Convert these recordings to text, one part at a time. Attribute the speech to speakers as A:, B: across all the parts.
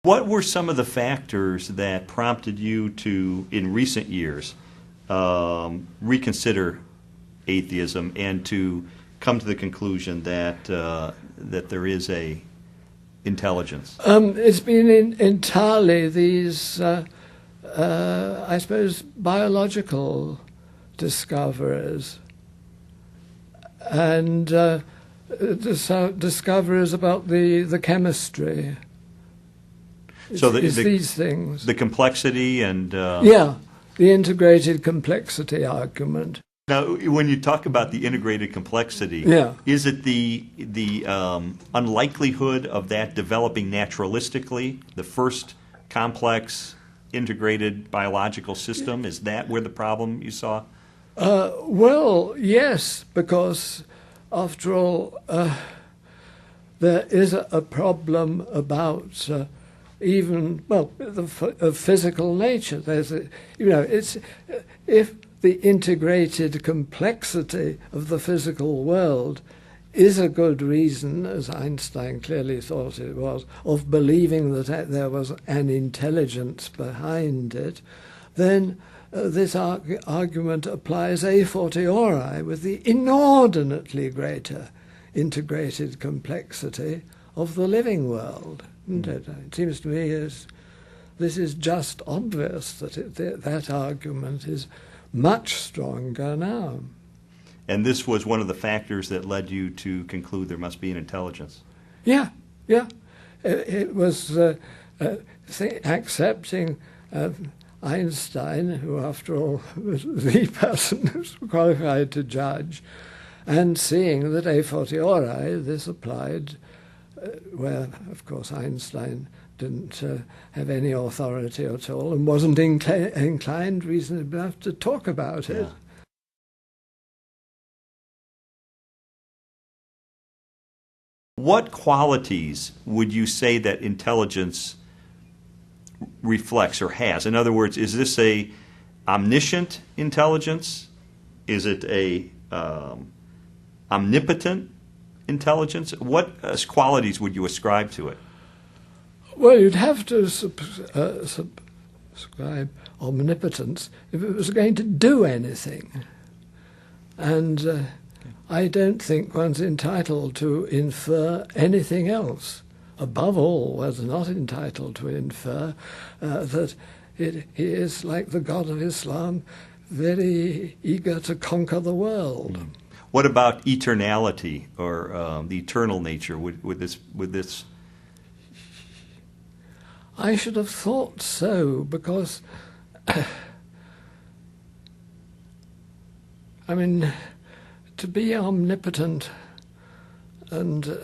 A: What were some of the factors that prompted you to, in recent years, reconsider atheism and to come to the conclusion that that there is a intelligence?
B: It's been entirely these, I suppose, biological discoveries and discoveries about the chemistry.
A: So
B: these things.
A: The complexity and...
B: Yeah, the integrated complexity argument.
A: Now, when you talk about the integrated complexity,
B: yeah.
A: Is it the unlikelihood of that developing naturalistically, the first complex integrated biological system? Is that where the problem you saw?
B: Well, yes, because after all, there is a problem about of physical nature. There's it's if the integrated complexity of the physical world is a good reason, as Einstein clearly thought it was, of believing that there was an intelligence behind it, then this argument applies a fortiori with the inordinately greater integrated complexity of the living world. It seems to me this is just obvious that that argument is much stronger now.
A: And this was one of the factors that led you to conclude there must be an intelligence.
B: Yeah. It was accepting Einstein, who after all was the person who's qualified to judge, and seeing that a fortiori this applied where, of course, Einstein didn't have any authority at all and wasn't inclined reasonably enough to talk about it.
A: Yeah. What qualities would you say that intelligence reflects or has? In other words, is this a omniscient intelligence? Is it a omnipotent intelligence? What qualities would you ascribe to it?
B: Well, you'd have to subscribe omnipotence if it was going to do anything. And I don't think one's entitled to infer anything else. Above all, one's not entitled to infer that he is, like the God of Islam, very eager to conquer the world.
A: What about eternality or the eternal nature? Would this?
B: I should have thought so, because I mean, to be omnipotent and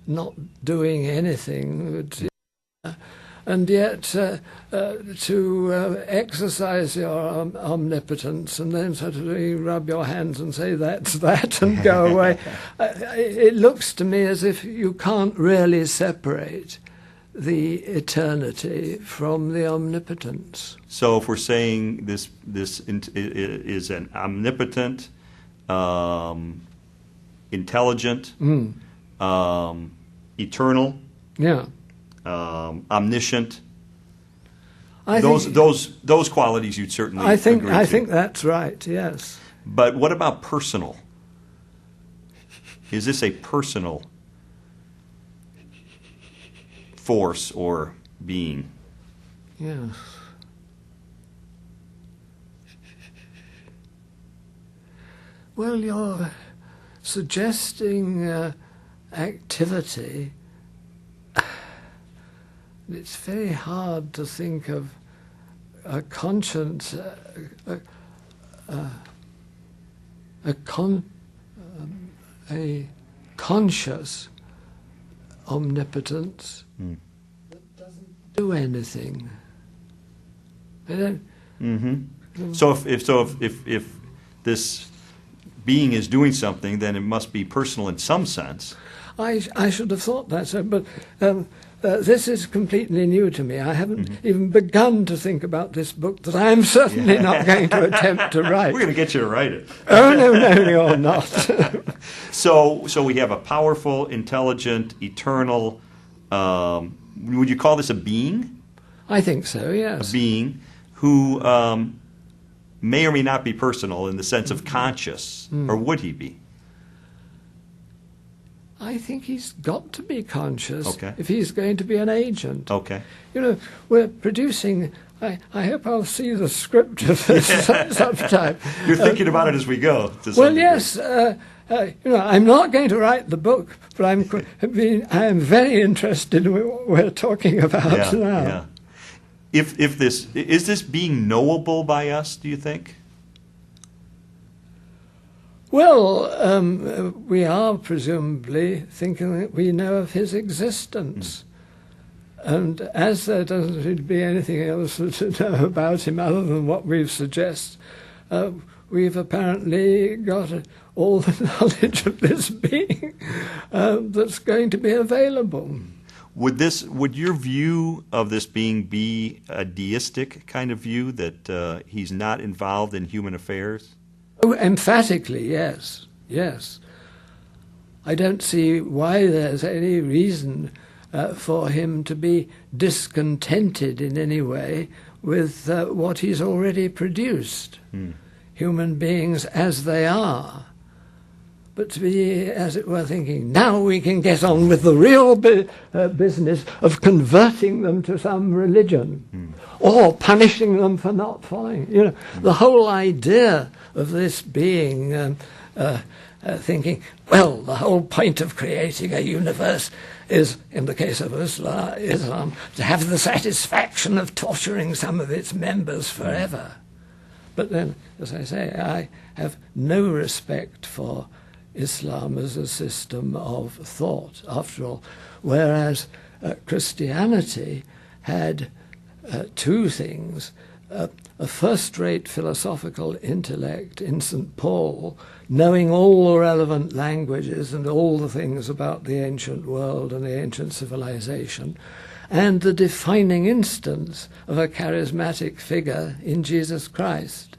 B: not doing anything, and yet to exercise your omnipotence and then sort of rub your hands and say that's that and go away. It looks to me as if you can't really separate the eternity from the omnipotence.
A: So if we're saying this is an omnipotent, intelligent, eternal, omniscient, those qualities you'd certainly agree to.
B: I think that's right, yes.
A: But what about personal? Is this a personal force or being?
B: Yes. Well, you're suggesting activity. It's very hard to think of a conscience, a conscious omnipotence that doesn't do anything. I don't.
A: Mm-hmm. So if this being is doing something, then it must be personal in some sense.
B: I should have thought that, so, but this is completely new to me. I haven't even begun to think about this book that I'm certainly not going to attempt to write.
A: We're going to get you to write it.
B: Oh, no, you're not.
A: So we have a powerful, intelligent, eternal, would you call this a being?
B: I think so, yes.
A: A being who may or may not be personal in the sense of conscious, or would he be?
B: I think he's got to be conscious
A: Okay.
B: if he's going to be an agent.
A: Okay.
B: You know, we're producing. I hope I'll see the script of this sometime.
A: You're thinking about it as we go. To some
B: Well,
A: degree.
B: yes. You know, I'm not going to write the book, but I am very interested in what we're talking about now.
A: Yeah. If this is this being knowable by us, do you think?
B: Well, we are presumably thinking that we know of his existence. And as there doesn't seem to be anything else to know about him other than what we've suggested, we've apparently got all the knowledge of this being that's going to be available.
A: Would your view of this being be a deistic kind of view, that he's not involved in human affairs?
B: Oh, emphatically, yes, yes. I don't see why there's any reason for him to be discontented in any way with what he's already produced. Human beings as they are. But to be, as it were, thinking, now we can get on with the real business of converting them to some religion or punishing them for not following. You know, the whole idea of this being thinking, well, the whole point of creating a universe is, in the case of Islam, to have the satisfaction of torturing some of its members forever. But then, as I say, I have no respect for Islam as a system of thought, after all, whereas Christianity had two things. A first-rate philosophical intellect in St. Paul, knowing all the relevant languages and all the things about the ancient world and the ancient civilization, and the defining instance of a charismatic figure in Jesus Christ.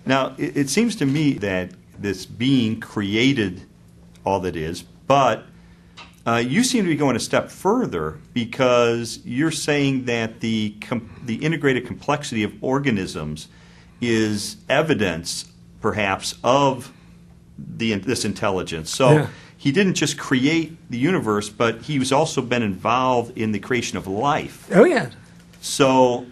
A: Now, it seems to me that this being created all that is, but you seem to be going a step further, because you're saying that the integrated complexity of organisms is evidence, perhaps, of this intelligence. So he didn't just create the universe, but he's also been involved in the creation of life.
B: Oh, yeah.
A: So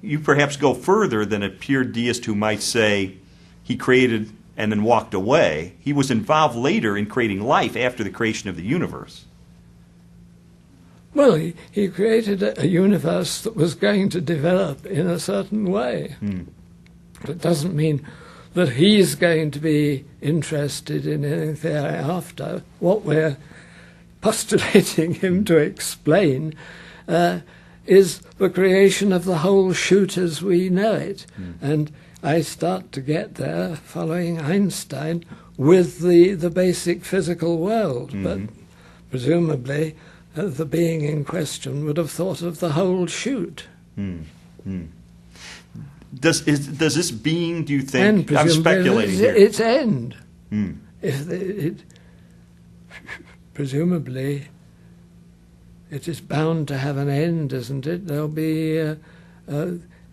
A: you perhaps go further than a pure deist who might say he created and then walked away. He was involved later in creating life after the creation of the universe.
B: Well, he created a universe that was going to develop in a certain way. It doesn't mean that he's going to be interested in anything thereafter. What we're postulating him to explain is the creation of the whole shoot as we know it. And I start to get there, following Einstein, with the basic physical world. But presumably the being in question would have thought of the whole shoot.
A: Does this being, do you think,
B: And
A: I'm speculating here.
B: its end. If presumably it is bound to have an end, isn't it? There'll be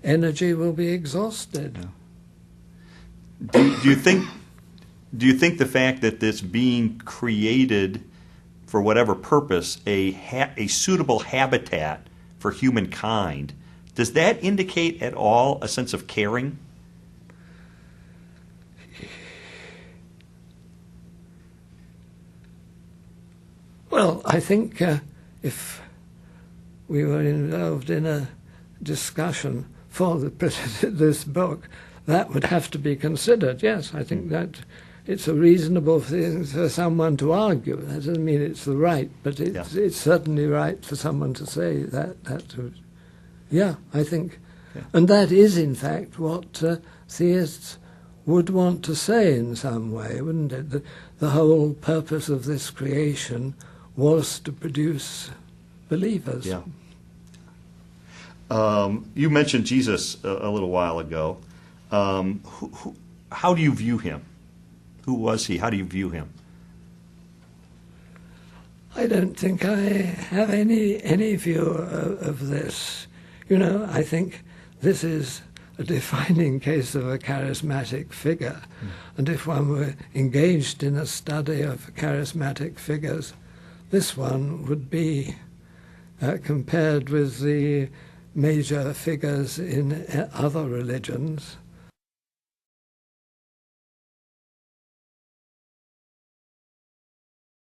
B: energy will be exhausted.
A: Do you think the fact that this being created for whatever purpose a suitable habitat for humankind, does that indicate at all a sense of caring?
B: Well, I think if we were involved in a discussion for this book, that would have to be considered. Yes, I think that it's a reasonable thing for someone to argue. That doesn't mean it's the right, but it's certainly right for someone to say that. Yeah, I think.
A: Yeah.
B: And that is, in fact, what theists would want to say in some way, wouldn't it? The whole purpose of this creation was to produce believers.
A: Yeah. You mentioned Jesus a little while ago. How do you view him? Who was he? How do you view him?
B: I don't think I have any view of this. You know, I think this is a defining case of a charismatic figure. And if one were engaged in a study of charismatic figures, this one would be compared with the major figures in other religions.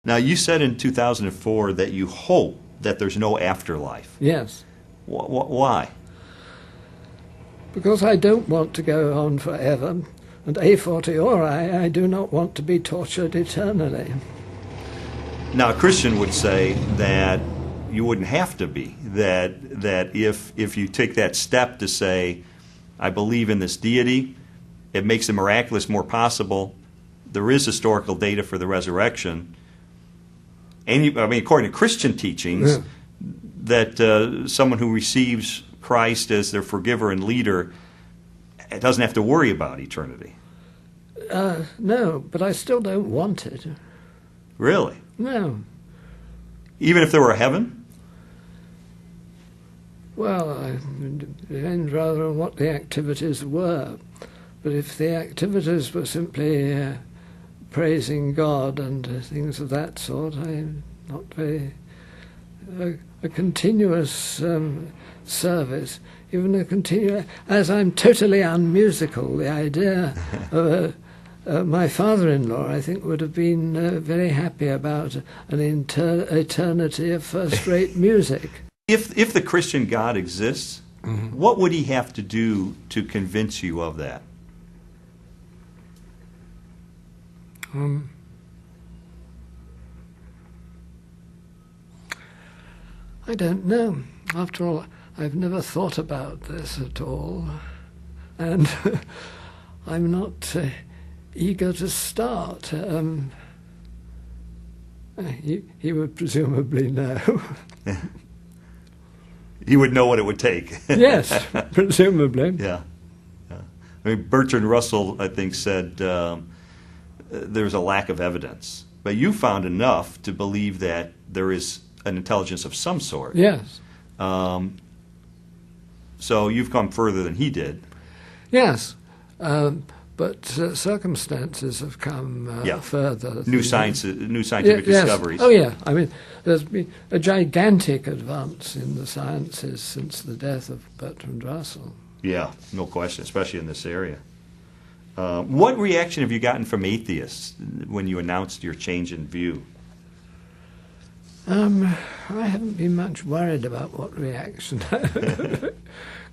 A: Now, you said in 2004 that you hope that there's no afterlife.
B: Yes.
A: Why?
B: Because I don't want to go on forever, and a fortiori, I do not want to be tortured eternally.
A: Now, a Christian would say that you wouldn't have to be, that if you take that step to say, I believe in this deity, it makes the miraculous more possible, there is historical data for the resurrection, and according to Christian teachings, that someone who receives Christ as their forgiver and leader doesn't have to worry about eternity.
B: No, but I still don't want it.
A: Really?
B: No.
A: Even if there were a heaven?
B: Well, it depends rather on what the activities were. But if the activities were simply praising God and things of that sort, I'm not very... a continuous service, even a continuous... As I'm totally unmusical, the idea of my father-in-law, I think, would have been very happy about an eternity of first-rate music.
A: If the Christian God exists, what would he have to do to convince you of that?
B: I don't know. After all, I've never thought about this at all, and I'm not eager to start. He would presumably know.
A: He would know what it would take.
B: Yes, presumably.
A: Yeah. I mean, Bertrand Russell, I think, said there's a lack of evidence. But you found enough to believe that there is an intelligence of some sort.
B: Yes.
A: So you've come further than he did.
B: Yes. But circumstances have come further.
A: New scientific discoveries.
B: Oh, yeah. I mean, there's been a gigantic advance in the sciences since the death of Bertrand Russell.
A: Yeah, no question, especially in this area. What reaction have you gotten from atheists when you announced your change in view?
B: I haven't been much worried about what reaction I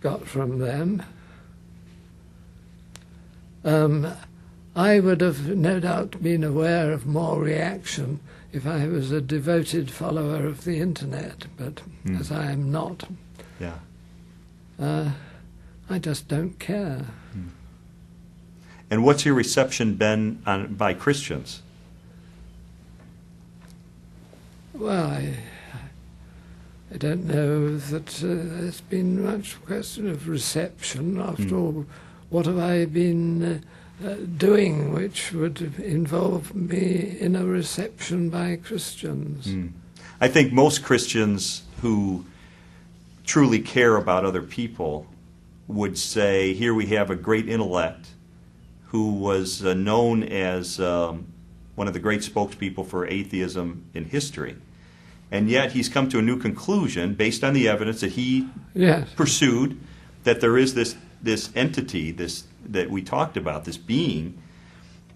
B: got from them. I would have no doubt been aware of more reaction if I was a devoted follower of the internet, but as I am not, I just don't care.
A: And what's your reception been by Christians?
B: Well, I don't know that there's been much question of reception. After all, what have I been doing which would involve me in a reception by Christians?
A: I think most Christians who truly care about other people would say, here we have a great intellect who was known as one of the great spokespeople for atheism in history. And yet he's come to a new conclusion based on the evidence that he pursued, that there is this entity, that we talked about, this being.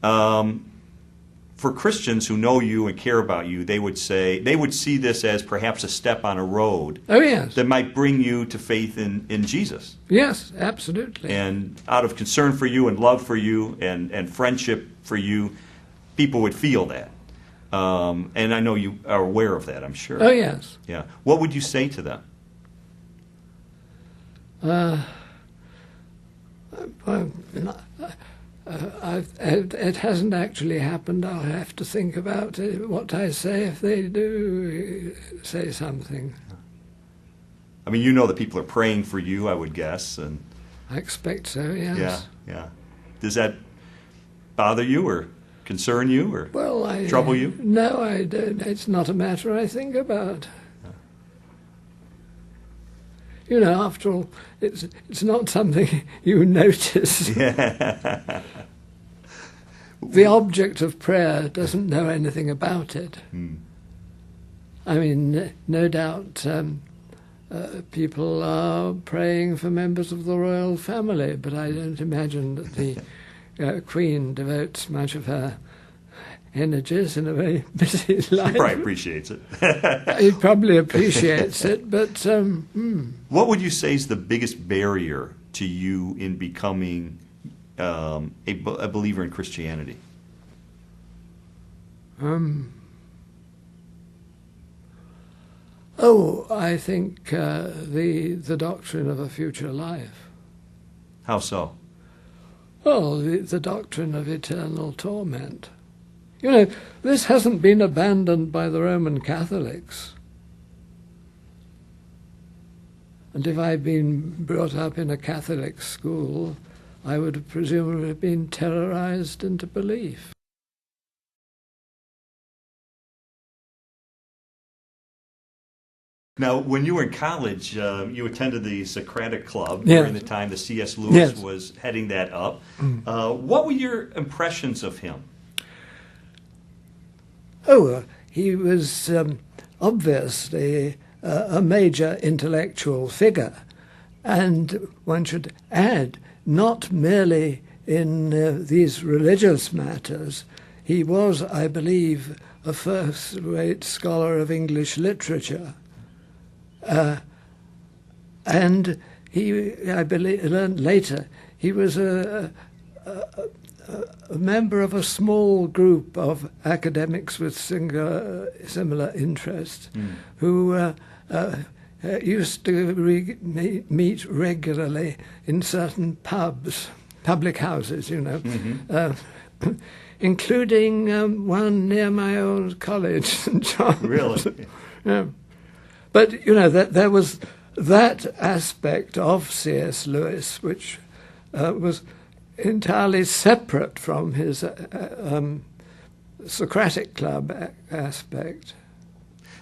A: For Christians who know you and care about you, they would see this as perhaps a step on a road that might bring you to faith in Jesus.
B: Yes, absolutely.
A: And out of concern for you and love for you and friendship for you, people would feel that. And I know you are aware of that, I'm sure.
B: Oh, yes.
A: Yeah. What would you say to them?
B: It hasn't actually happened. I'll have to think about what I say if they do say something.
A: I mean, you know that people are praying for you, I would guess. And
B: I expect so, yes.
A: Yeah. Does that bother you or concern you or
B: Well,
A: trouble you?
B: No, I don't. It's not a matter I think about. You know, after all, it's not something you notice.
A: Yeah.
B: The object of prayer doesn't know anything about it. I mean, no doubt people are praying for members of the royal family, but I don't imagine that the Queen devotes much of her energies in a very busy life.
A: He probably appreciates it.
B: He probably appreciates it, but...
A: What would you say is the biggest barrier to you in becoming a believer in Christianity?
B: I think the doctrine of a future life.
A: How so?
B: Well, the doctrine of eternal torment. You know, this hasn't been abandoned by the Roman Catholics. And if I'd been brought up in a Catholic school, I would have presumably been terrorized into belief.
A: Now, when you were in college, you attended the Socratic Club
B: Yes.
A: during the time that C.S. Lewis
B: Yes.
A: was heading that up. What were your impressions of him?
B: He was obviously a major intellectual figure, and one should add, not merely in these religious matters. He was, I believe, a first-rate scholar of English literature. And he, I believe, learned later, he was a member of a small group of academics with similar interests who used to meet regularly in certain public houses, you know, including one near my old college, St. John's.
A: Really?
B: Yeah. But, you know, there was that aspect of C.S. Lewis which was entirely separate from his Socratic Club aspect.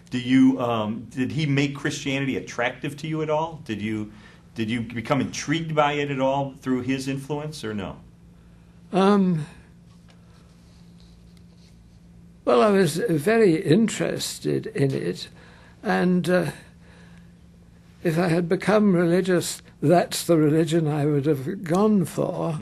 A: Did he make Christianity attractive to you at all? Did you become intrigued by it at all through his influence, or no?
B: Well, I was very interested in it, and if I had become religious, that's the religion I would have gone for.